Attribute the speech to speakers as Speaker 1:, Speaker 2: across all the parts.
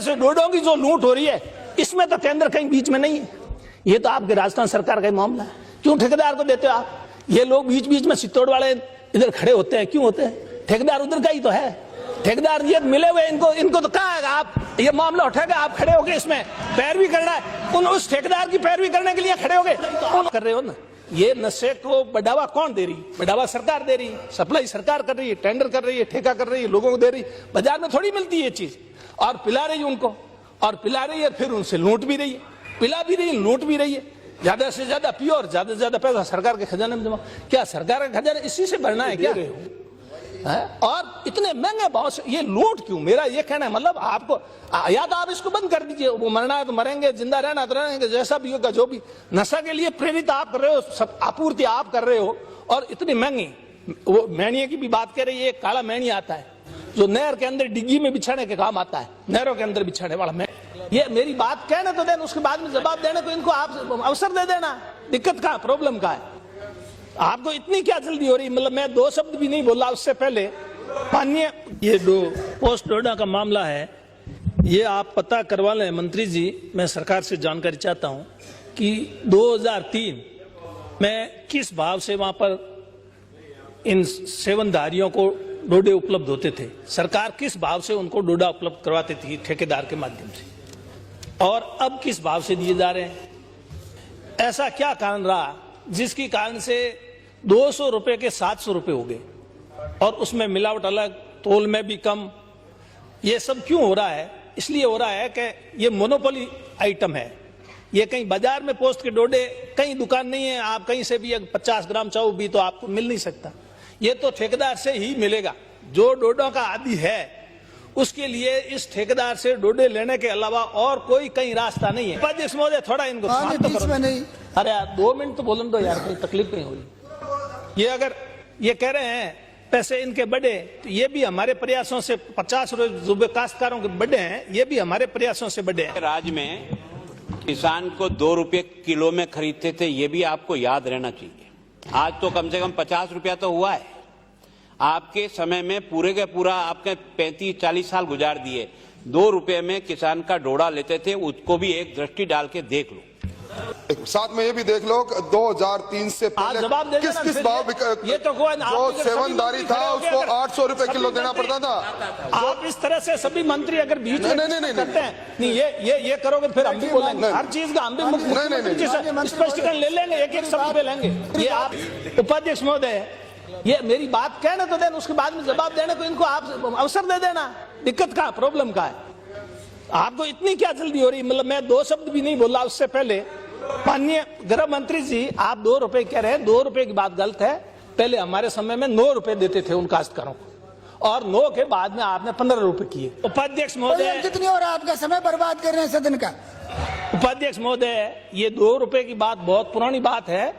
Speaker 1: से डोडों की जो लूट हो रही है, इसमें तो केंद्र कहीं बीच में नहीं है। ये तो आपके राजस्थान सरकार का ही मामला है। क्यों ठेकेदार को देते हो आप? ये लोग बीच बीच में चित्तौड़ वाले इधर खड़े होते हैं, क्यों होते हैं? ठेकेदार उधर का ही तो है। ठेकेदार ये मिले हुए, इनको तो कहा है आप ये मामला उठेगा, आप खड़े होके इसमें पैरवी करना है, उस ठेकेदार की पैरवी करने के लिए खड़े होके कर रहे हो ना। ये नशे को बढ़ावा कौन दे रही? बढ़ावा सरकार दे रही, सप्लाई सरकार कर रही है, टेंडर कर रही है, ठेका कर रही है, लोगों को दे रही। बाजार में थोड़ी मिलती है ये चीज, और पिला रही है उनको, और पिला रही है, फिर उनसे लूट भी रही है, पिला भी रही है, लूट भी रही है। ज्यादा से ज्यादा पियो और ज्यादा से ज्यादा पैसा सरकार के खजाने में जमा। क्या सरकार का खजाना इसी से भरना है क्या? है? और इतने महंगे भाव से ये लूट क्यों? मेरा ये कहना है, मतलब आपको या तो आप इसको बंद कर दीजिए, वो मरना है तो मरेंगे, जिंदा रहना तो रहेंगे, जैसा भी होगा जो भी। नशा के लिए प्रेरित आप कर रहे हो, सब आपूर्ति आप कर रहे हो, और इतनी महंगी। वो मैणिये की भी बात कर रही है, काला मैणी आता है जो नहर के अंदर डिग्गी में बिछाने के काम आता है, नहरों के अंदर बिछाने वाला मैं। ये मेरी बात कहने तो देना, उसके बाद में जवाब देने को इनको आप अवसर दे देना। दिक्कत का प्रॉब्लम का है आपको? इतनी क्या जल्दी हो रही? मतलब मैं दो शब्द भी नहीं बोला उससे पहले माननीय, ये पोस्ट डोडा का मामला है, ये आप पता करवा लें मंत्री जी। मैं सरकार से जानकारी चाहता हूं कि 2003 में किस भाव से वहां पर इन सेवनधारियों को डोडे उपलब्ध होते थे, सरकार किस भाव से उनको डोडा उपलब्ध करवाती थी ठेकेदार के माध्यम से, और अब किस भाव से दिए जा रहे हैं? ऐसा क्या कारण रहा जिसकी कारण से 200 रुपए के 700 रुपए हो गए, और उसमें मिलावट अलग, तोल में भी कम? ये सब क्यों हो रहा है? इसलिए हो रहा है कि ये मोनोपोली आइटम है। ये कहीं बाजार में पोस्ट के डोडे कहीं दुकान नहीं है, आप कहीं से भी 50 ग्राम चाहो भी तो आपको मिल नहीं सकता। ये तो ठेकेदार से ही मिलेगा। जो डोडों का आदी है उसके लिए इस ठेकेदार से डोडे लेने के अलावा और कोई कहीं रास्ता नहीं है। उपाध्यक्ष महोदय थोड़ा इनको नहीं। अरे यार 2 मिनट तो बोलन दो यार, कोई तकलीफ नहीं हुई। ये अगर ये कह रहे हैं पैसे इनके बढ़े, तो ये भी हमारे प्रयासों से 50 रुपए काश्तकारों के बढ़े हैं, ये भी हमारे प्रयासों से बढ़े हैं।
Speaker 2: राज्य में किसान को 2 रुपये किलो में खरीदते थे, ये भी आपको याद रहना चाहिए। आज तो कम से कम 50 रुपया तो हुआ है। आपके समय में पूरे के पूरा आपके 35-40 साल गुजार दिए। 2 रुपये में किसान का डोडा लेते थे, उसको भी एक दृष्टि डाल के देख लो।
Speaker 3: साथ में ये भी देख लो 2003 से पहले किस भाव
Speaker 1: ये तो
Speaker 3: जो सेवनदारी था उसको 800 रुपए किलो देना पड़ता था।
Speaker 1: आप इस तरह से सभी मंत्री अगर बीच में करते हैं, नहीं ये करोगे फिर हम भी बोलेंगे हर चीज का, हम भी स्पष्टीकरण ले लेंगे, एक शब्द पे लेंगे। ये आप उपाध्यक्ष महोदय, ये मेरी बात कहने तो देना, उसके बाद में जवाब देने को इनको आप अवसर दे देना। दिक्कत का प्रॉब्लम का है आपको? इतनी क्या जल्दी हो रही? मतलब मैं 2 शब्द भी नहीं बोला उससे पहले। माननीय गृह मंत्री जी, आप 2 रुपए कह रहे हैं, 2 रुपए की बात गलत है। पहले हमारे समय में 9 रुपए देते थे उन काश्तकारों को, और 9 के बाद में आपने 15 रुपए किए। उपाध्यक्ष महोदय
Speaker 4: कितनी और आपका समय बर्बाद कर रहे हैं सदन का।
Speaker 1: उपाध्यक्ष महोदय, ये 2 रुपए की बात बहुत पुरानी बात है।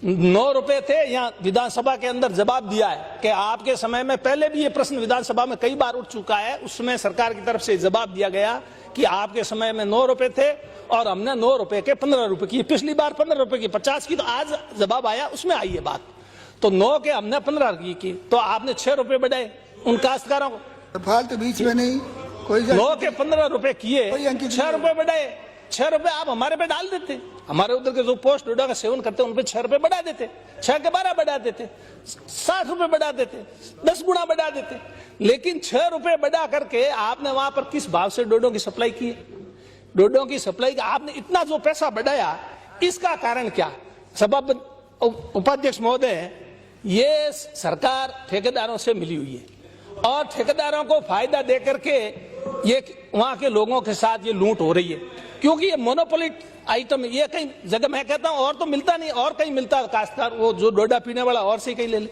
Speaker 1: 9 रुपए थे। यहाँ विधानसभा के अंदर जवाब दिया है कि आपके समय में, पहले भी ये प्रश्न विधानसभा में कई बार उठ चुका है, उसमें सरकार की तरफ से जवाब दिया गया कि आपके समय में 9 रुपए थे और हमने 9 रुपए के 15 रुपए किए। पिछली बार 15 रुपए की 50 की, तो आज जवाब आया उसमें आई है बात। तो 9 के हमने 15 की, तो आपने 6 रुपए बढ़ाए उन काश्तकारों को।
Speaker 4: फालतू बीच में नहीं कोई
Speaker 1: 9 के 15 रुपए किए, 6 रुपए बढ़ाए। 6 रुपए आप हमारे पे डाल देते, हमारे उधर के जो पोस्ट डोडा का सेवन करते हैं उन पे 6 रुपए बढ़ा देते, 6 के 12 बढ़ा देते, 60 रुपए बढ़ा देते, 10 गुना बढ़ा देते। लेकिन 6 रुपए बढ़ा करके आपने वहां पर किस भाव से डोडों की सप्लाई की? डोडों की सप्लाई का आपने इतना जो पैसा बढ़ाया, इसका कारण क्या? सभापति उपाध्यक्ष महोदय, ये सरकार ठेकेदारों से मिली हुई है, और ठेकेदारों को फायदा दे करके ये वहां के लोगों के साथ ये लूट हो रही है, क्योंकि ये मोनोपोली आइटम। ये कहीं जगह मैं कहता हूं और तो मिलता नहीं, और कहीं मिलता है काश्तकार, वो जो डोडा पीने वाला और से कहीं ले ले।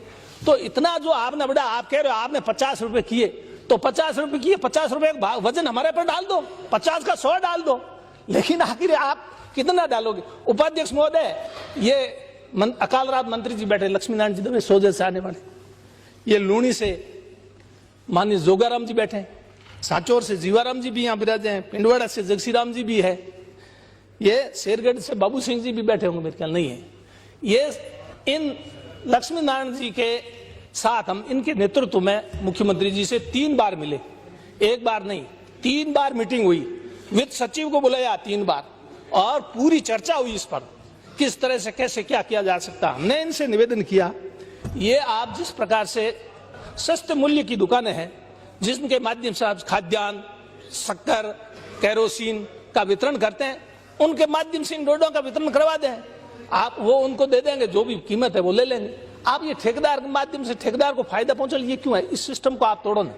Speaker 1: तो इतना जो आपने बढ़ा, आप कह रहे हो आपने 50 रुपए किए, तो 50 रुपए किए, 50 रुपए का वजन हमारे पर डाल दो, 50 का 100 डाल दो, लेकिन आखिर आप कितना डालोगे? उपाध्यक्ष महोदय, ये अकाल रात मंत्री जी बैठे, लक्ष्मी नारायण जी दवे सोजे से आने वाले, ये लूणी से माननीय जोगाराम जी बैठे, सांचौर से जीवाराम जी भी यहाँ विराजे हैं, पिंडवाड़ा से जगसीराम जी भी है, ये शेरगढ़ से बाबू सिंह जी भी बैठे होंगे, मेरे ख्याल नहीं है। ये इन लक्ष्मी नारायण जी के साथ हम इनके नेतृत्व में मुख्यमंत्री जी से 3 बार मिले, 1 बार नहीं, 3 बार मीटिंग हुई, वित्त सचिव को बुलाया 3 बार, और पूरी चर्चा हुई इस पर किस तरह से कैसे क्या किया जा सकता। हमने इनसे निवेदन किया, ये आप जिस प्रकार से सस्ते मूल्य की दुकानें हैं जिनके माध्यम से आप खाद्यान्न, शक्कर, केरोसिन का वितरण करते हैं, उनके माध्यम से इन डोडों का वितरण करवा दें। आप वो उनको दे देंगे, जो भी कीमत है वो ले लेंगे। आप ये ठेकेदार के माध्यम से ठेकेदार को फायदा पहुंचा, ये क्यों है? इस सिस्टम को आप तोड़ो ना।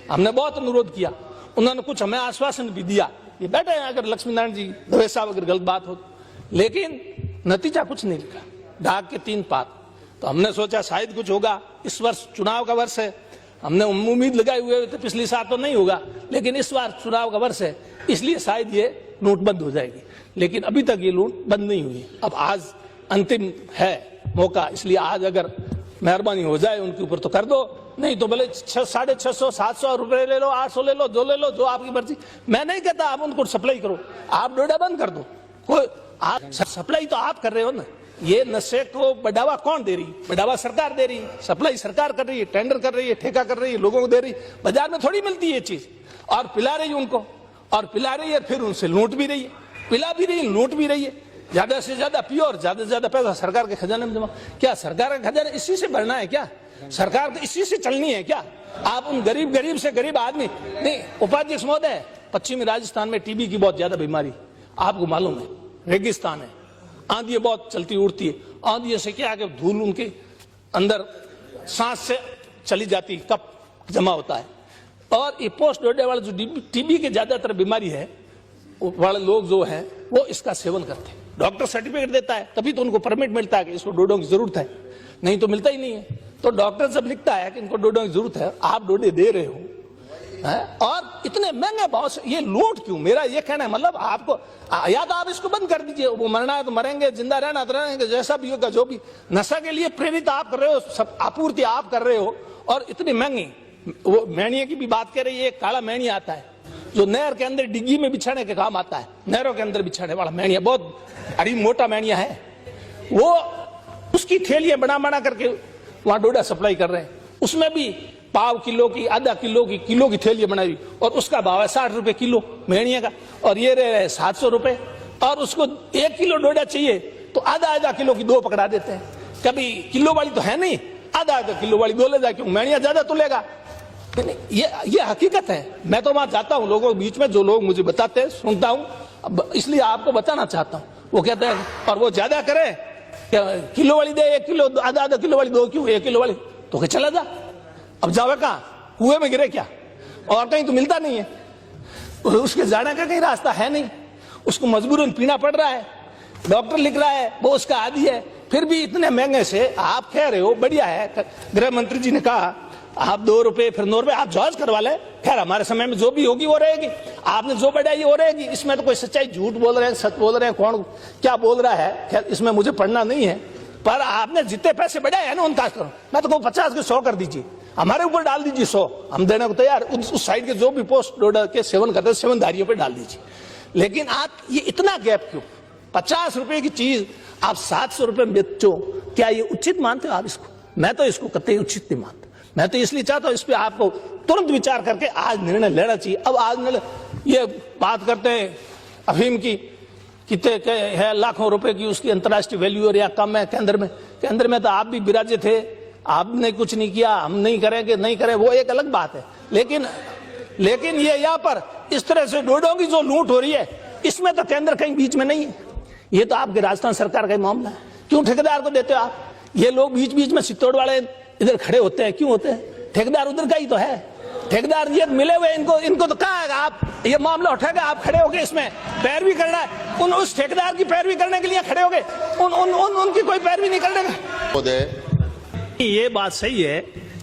Speaker 1: हमने बहुत अनुरोध किया, उन्होंने कुछ हमें आश्वासन भी दिया, ये बैठे हैं अगर लक्ष्मी नारायण जी दवे साहब अगर गलत बात हो, लेकिन नतीजा कुछ नहीं निकला, डाक के 3 पात। तो हमने सोचा शायद कुछ होगा, इस वर्ष चुनाव का वर्ष है, हमने उम्मीद लगाए हुए थे पिछली साल तो नहीं होगा, लेकिन इस बार चुनाव का वर्ष है, इसलिए शायद ये लूट बंद हो जाएगी। लेकिन अभी तक ये लूट बंद नहीं हुई। अब आज अंतिम है मौका, इसलिए आज अगर मेहरबानी हो जाए उनके ऊपर तो कर दो, नहीं तो भले 650, 700 रुपए ले लो, 800 ले लो, जो ले लो, जो आपकी मर्जी। मैं नहीं कहता आप उनको सप्लाई करो, आप डोडा बंद कर दो, कोई आप सप्लाई तो आप कर रहे हो ना। ये नशे को बढ़ावा कौन दे रही? बढ़ावा सरकार दे रही, सप्लाई सरकार कर रही है, टेंडर कर रही है, ठेका कर रही है, लोगों को दे रही, बाजार में थोड़ी मिलती है ये चीज, और पिला रही है उनको, और पिला रही है, फिर उनसे लूट भी रही है, पिला भी रही है, लूट भी रही है। ज्यादा से ज्यादा पियो और ज्यादा से ज्यादा पैसा सरकार के खजाने में जमा। क्या सरकार का खजाना इसी से भरना है क्या? सरकार तो इसी से चलनी है क्या? आप उन गरीब से गरीब आदमी नहीं। उपाध्यक्ष महोदय, पश्चिमी राजस्थान में टीबी की बहुत ज्यादा बीमारी आपको मालूम है, रेगिस्तान है, आंधी बहुत चलती उड़ती है, आंधी से क्या कि धूल उनके अंदर सांस से चली जाती, कप जमा होता है। और ये पोस्ट डोडे वाले जो टीबी की ज्यादातर बीमारी है वाले लोग जो हैं वो इसका सेवन करते हैं। डॉक्टर सर्टिफिकेट देता है तभी तो उनको परमिट मिलता है कि इसको डोडों की जरूरत है, नहीं तो मिलता ही नहीं है। तो डॉक्टर जब लिखता है कि इनको डोडों की जरूरत है, आप डोडे दे रहे हो है? और इतने महंगे भाव से ये लूट क्यों? मेरा ये कहना है, मतलब आपको या तो आप इसको बंद कर दीजिए, वो मरना है तो मरेंगे, जिंदा रहना तो रहेंगे, जैसा भी होगा जो भी। नशा के लिए प्रेरित आप कर रहे हो, सब आपूर्ति आप कर रहे हो, और इतनी महंगी। वो मैणिया की भी बात कर रही है, काला मैणिया आता है जो नहर के अंदर डिग्गी में बिछाने के काम आता है, नहरों के अंदर बिछाने वाला मैणिया, बहुत भारी मोटा मैणिया है, वो उसकी थैलियां बना करके वहां डोडा सप्लाई कर रहे हैं। उसमें भी पाव किलो की, आधा किलो की थैलियां बनाई, और उसका भाव है 60 रुपए किलो मेणिया का, और ये रहे 700 रुपए। और उसको 1 किलो डोडा चाहिए तो आधा किलो की 2 पकड़ा देते हैं। कभी किलो वाली तो है नहीं, आधा किलो वाली 2 ले जाए, क्यों? मेणिया ज्यादा तो लेगा। ये हकीकत है। मैं तो वहां जाता हूँ लोगों के बीच में, जो लोग मुझे बताते हैं सुनता हूँ, इसलिए आपको बताना चाहता हूँ। वो कहते हैं, और वो ज्यादा करे, किलो वाली दे 1 किलो, आधा किलो वाली 2 क्यों, 1 किलो वाली तो क्या चला जा। अब जावे कहाँ? कुएं में गिरे क्या? और कहीं तो मिलता नहीं है, उसके जाने का कहीं रास्ता है नहीं, उसको मजबूरन पीना पड़ रहा है, डॉक्टर लिख रहा है, वो उसका आदी है, फिर भी इतने महंगे से आप कह रहे हो। बढ़िया है, गृह मंत्री जी ने कहा आप 2 रुपए फिर 9 रुपए आप जॉज करवा ले, खैर हमारे समय में जो भी होगी वो रहेगी, आपने जो बढ़ाई वो रहेगी। इसमें तो कोई सच्चाई, झूठ बोल रहे हैं, सच बोल रहे हैं, कौन क्या बोल रहा है, खैर इसमें मुझे पढ़ना नहीं है, पर आपने जितने पैसे बढ़ाए हैं ना उनका करो। मैं तो कहूँ 50 के 100 कर दीजिए, हमारे ऊपर डाल दीजिए 100, हम देने को तैयार। उस साइड के जो भी पोस्ट डोडा के सेवन करते हैं, सेवनधारियों पे डाल दीजिए। लेकिन आप ये इतना गैप क्यों? 50 रुपए की चीज आप 700 रुपए में बेचो, क्या ये उचित मानते हो आप इसको? मैं तो इसको कतई उचित नहीं मानता। मैं तो इसलिए चाहता हूं इस पे आपको तुरंत विचार करके आज निर्णय लेना चाहिए। अब आज ये बात करते हैं अफीम की, कितने है लाखों रुपए की उसकी अंतर्राष्ट्रीय वैल्यू, और या कम है केंद्र में तो आप भी विराजे थे, आपने कुछ नहीं किया, हम नहीं करेंगे, नहीं करें, वो एक अलग बात है। लेकिन ये यहाँ पर इस तरह से डोडों की जो लूट हो रही है, इसमें तो केंद्र कहीं बीच में नहीं है। ये तो आपके राजस्थान सरकार का ही मामला है। क्यों ठेकेदार को देते हो आप? ये लोग बीच में सित्तौड़ वाले इधर खड़े होते हैं, क्यों होते हैं? ठेकेदार उधर का ही तो है, ठेकेदार ये मिले हुए, इनको तो कहा है आप ये मामला उठेगा, आप खड़े हो गए, इसमें पैरवी करना है, उस ठेकेदार की पैरवी करने के लिए खड़े हो गए, उनकी कोई पैरवी नहीं करने। ये बात सही है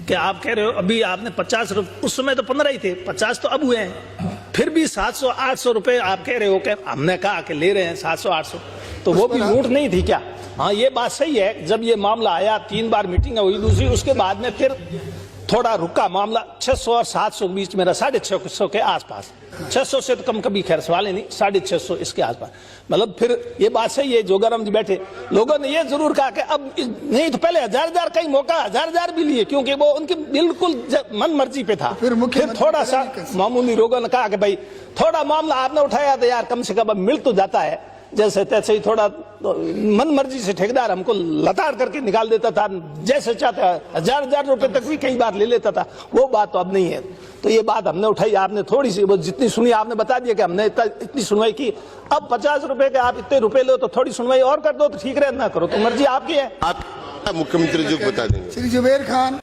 Speaker 1: कि आप कह रहे हो अभी आपने 50 रुपए, उस समय तो 15 ही थे, 50 तो अब हुए हैं, फिर भी 700-800 रुपए आप कह रहे हो कि हमने कहा कि ले रहे हैं 700-800, तो वो भी लूट नहीं थी क्या? हाँ, ये बात सही है। जब ये मामला आया 3 बार मीटिंग हुई, दूसरी उसके बाद में फिर थोड़ा रुका मामला 600 और 700 के बीच मेरा 650 के आसपास, 600 से तो कम कभी खैर सवाल ही नहीं, 650 इसके आसपास। मतलब फिर ये बात सही है, जोगाराम जी बैठे लोगों ने ये जरूर कहा कि अब नहीं तो पहले हजार कई मौका हजार भी लिए, क्योंकि वो उनकी बिल्कुल मन मर्जी पे था।
Speaker 4: फिर
Speaker 1: थोड़ा सा मामूली लोगों ने कहा कि भाई थोड़ा मामला आपने उठाया तो यार कम से कम मिल तो जाता है, जैसे तैसे ही थोड़ा मन मर्जी से ठेकेदार हमको लताड़ करके निकाल देता था, जैसे चाहता हजार रुपए तक भी कई बार ले लेता था, वो बात तो अब नहीं है। तो ये बात हमने उठाई, आपने थोड़ी सी वो जितनी सुनी आपने बता दिया कि हमने इतनी सुनवाई की। अब 50 रुपए के आप इतने रुपए लो तो थोड़ी सुनवाई और कर दो तो ठीक रहे, ना करो तो मर्जी आपकी है।
Speaker 5: आप मुख्यमंत्री जी को बता देंगे।
Speaker 4: श्री जुबेर खान।